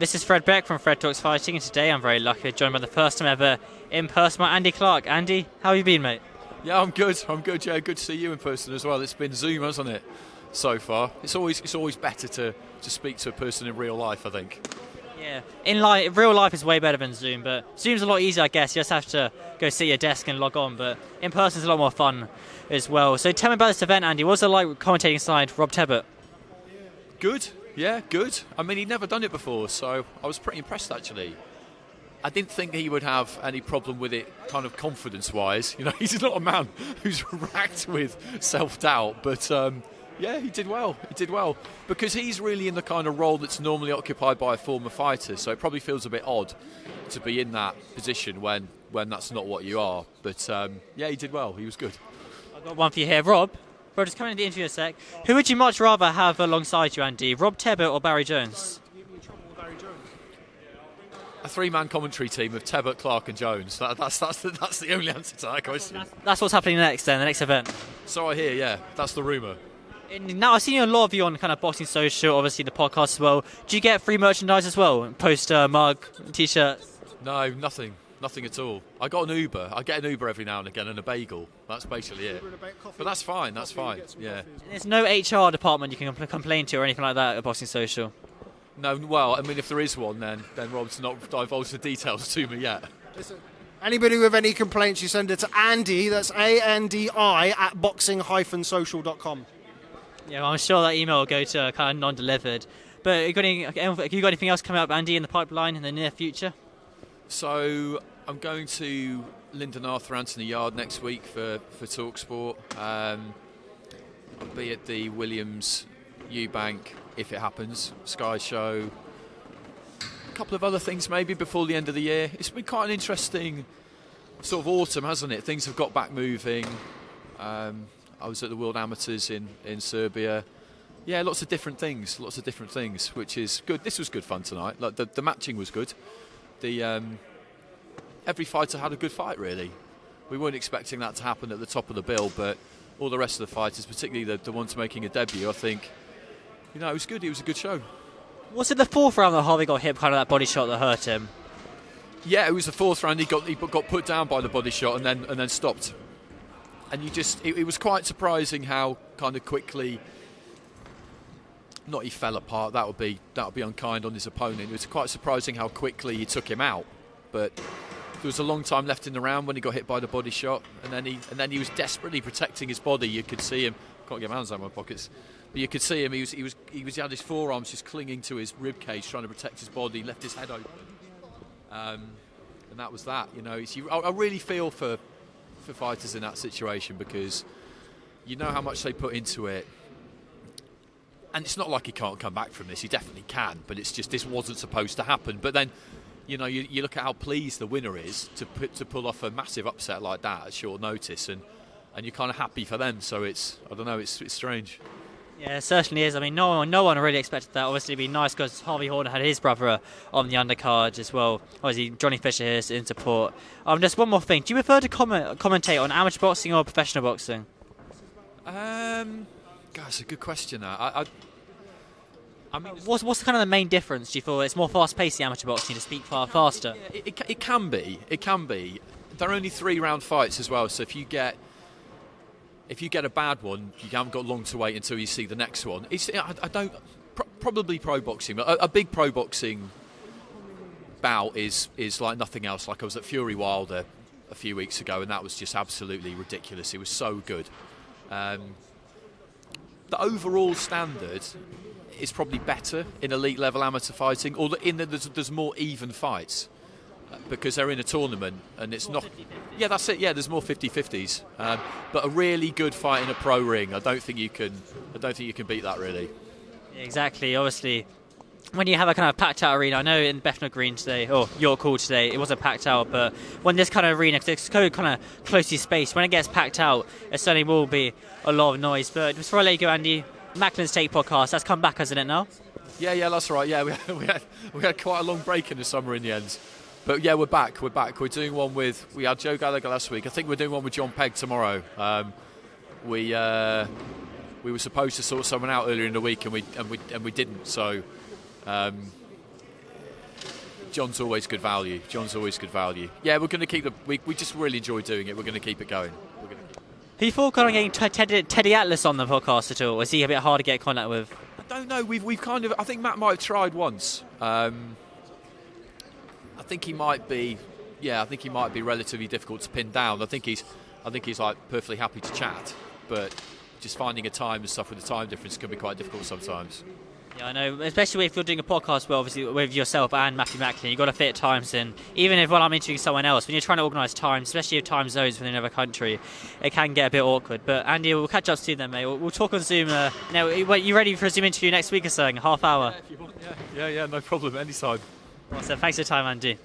This is Fred Beck from Fred Talks Fighting, and today I'm very lucky to be joined by the first time ever in person by Andy Clarke. Andy, how have you been, mate? Yeah, I'm good. Yeah, good to see you in person as well. It's been Zoom, hasn't it, so far? It's always better to speak to a person in real life, I think. Yeah, real life is way better than Zoom, but Zoom's a lot easier, I guess. You just have to go sit at your desk and log on, but in person is a lot more fun as well. So tell me about this event, Andy. What was it like commentating aside Rob Tebbutt? Good. Yeah, good. I mean, he'd never done it before, so I was pretty impressed, actually. I didn't think he would have any problem with it, kind of confidence-wise. You know, he's not a man who's racked with self-doubt, but yeah, he did well. Because he's really in the kind of role that's normally occupied by a former fighter, so it probably feels a bit odd to be in that position when that's not what you are. But yeah, he did well. He was good. I've got one for you here, Rob. Rob, just come into the interview a sec. Who would you much rather have alongside you, Andy? Rob Tebbutt or Barry Jones? A three-man commentary team of Tebbutt, Clarke and Jones. That's the only answer to that question. That's what's happening next then, the next event. So I hear, yeah. That's the rumour. Now, I've seen a lot of you on kind of Boxing Social, obviously the podcast as well. Do you get free merchandise as well? Poster, mug, T-shirts? No, nothing at all. I got an Uber. I get an Uber every now and again and a bagel. That's basically it. But that's fine, yeah. There's no HR department you can complain to or anything like that at Boxing Social? No, well, I mean, if there is one, then Rob's not divulged the details to me yet. Listen, anybody with any complaints, you send it to Andy, that's ANDI, at boxing-social.com. Yeah, well, I'm sure that email will go to kind of non-delivered. But have you got anything else coming up, Andy, in the pipeline in the near future? So I'm going to Lyndon Arthur Anthony Yard next week for TalkSport. I'll be at the Williams Eubank, if it happens, Sky Show. A couple of other things maybe before the end of the year. It's been quite an interesting sort of autumn, hasn't it? Things have got back moving. I was at the World Amateurs in Serbia. Yeah, lots of different things, which is good. This was good fun tonight. Like the matching was good. Every fighter had a good fight, really. We weren't expecting that to happen at the top of the bill, but all the rest of the fighters, particularly the ones making a debut, I think, you know, it was good. It was a good show. Was it the fourth round that Harvey got hit, kind of that body shot that hurt him? Yeah, it was the fourth round. He got put down by the body shot and then stopped. And it was quite surprising how kind of quickly, not he fell apart. That would be unkind on his opponent. It was quite surprising how quickly he took him out. But there was a long time left in the round when he got hit by the body shot, and then he was desperately protecting his body. You could see him. Can't get my hands out of my pockets. But you could see him. He had his forearms just clinging to his rib cage, trying to protect his body. He left his head open, and that was that. You know, I really feel for fighters in that situation, because you know how much they put into it, and it's not like he can't come back from this. He definitely can, but it's just this wasn't supposed to happen. But then, you know, you look at how pleased the winner is to pull off a massive upset like that at short notice, and you're kind of happy for them. So it's strange. Yeah, it certainly is. I mean, no one really expected that. Obviously, it'd be nice because Harvey Horner had his brother on the undercard as well. Obviously, Johnny Fisher is in support. Just one more thing. Do you prefer to commentate on amateur boxing or professional boxing? God, that's a good question. I mean, what's kind of the main difference? Do you feel it's more fast-paced, the amateur boxing, to speak far faster? Yeah, it can be. There are only 3-round fights as well, so if you get a bad one, you haven't got long to wait until you see the next one. Probably pro boxing, but a big pro boxing bout is like nothing else. Like I was at Fury Wilder a few weeks ago, and that was just absolutely ridiculous. It was so good. The overall standard is probably better in elite level amateur fighting, or there's more even fights. Because they're in a tournament and it's not. Yeah, that's it. Yeah, there's more 50-50s. But a really good fight in a pro ring, I don't think you can beat that, really. Yeah, exactly. Obviously, when you have a kind of packed out arena, I know in Bethnal Green today, or York Hall today, it wasn't packed out, but when this kind of arena, because it's kind of closely spaced, when it gets packed out, it certainly will be a lot of noise. But before I let you go, Andy, Macklin's Take podcast, that's come back, hasn't it now? Yeah, that's right. Yeah, we had quite a long break in the summer in the end. But yeah, we're back. We're doing one we had Joe Gallagher last week. I think we're doing one with John Pegg tomorrow. We were supposed to sort someone out earlier in the week, and we didn't. So John's always good value. Yeah, we're going to keep we just really enjoy doing it. We're going to keep it going. Have you thought kind of getting Teddy Atlas on the podcast at all? Or is he a bit hard to get in contact with? I don't know. We've kind of. I think Matt might have tried once. I think he might be. Yeah, I think he might be relatively difficult to pin down. I think he's like perfectly happy to chat, but just finding a time and stuff with the time difference can be quite difficult sometimes. Yeah, I know, especially if you're doing a podcast, well, obviously with yourself and Matthew Macklin, you've got to fit times in. Even if I'm interviewing someone else, when you're trying to organise times, especially with time zones within another country, it can get a bit awkward. But Andy, we'll catch up soon then, mate. We'll talk on Zoom. Now, you ready for a Zoom interview next week or something? Half hour? Yeah, if you want. Yeah, no problem. Anytime. Awesome. Thanks for your time, Andy.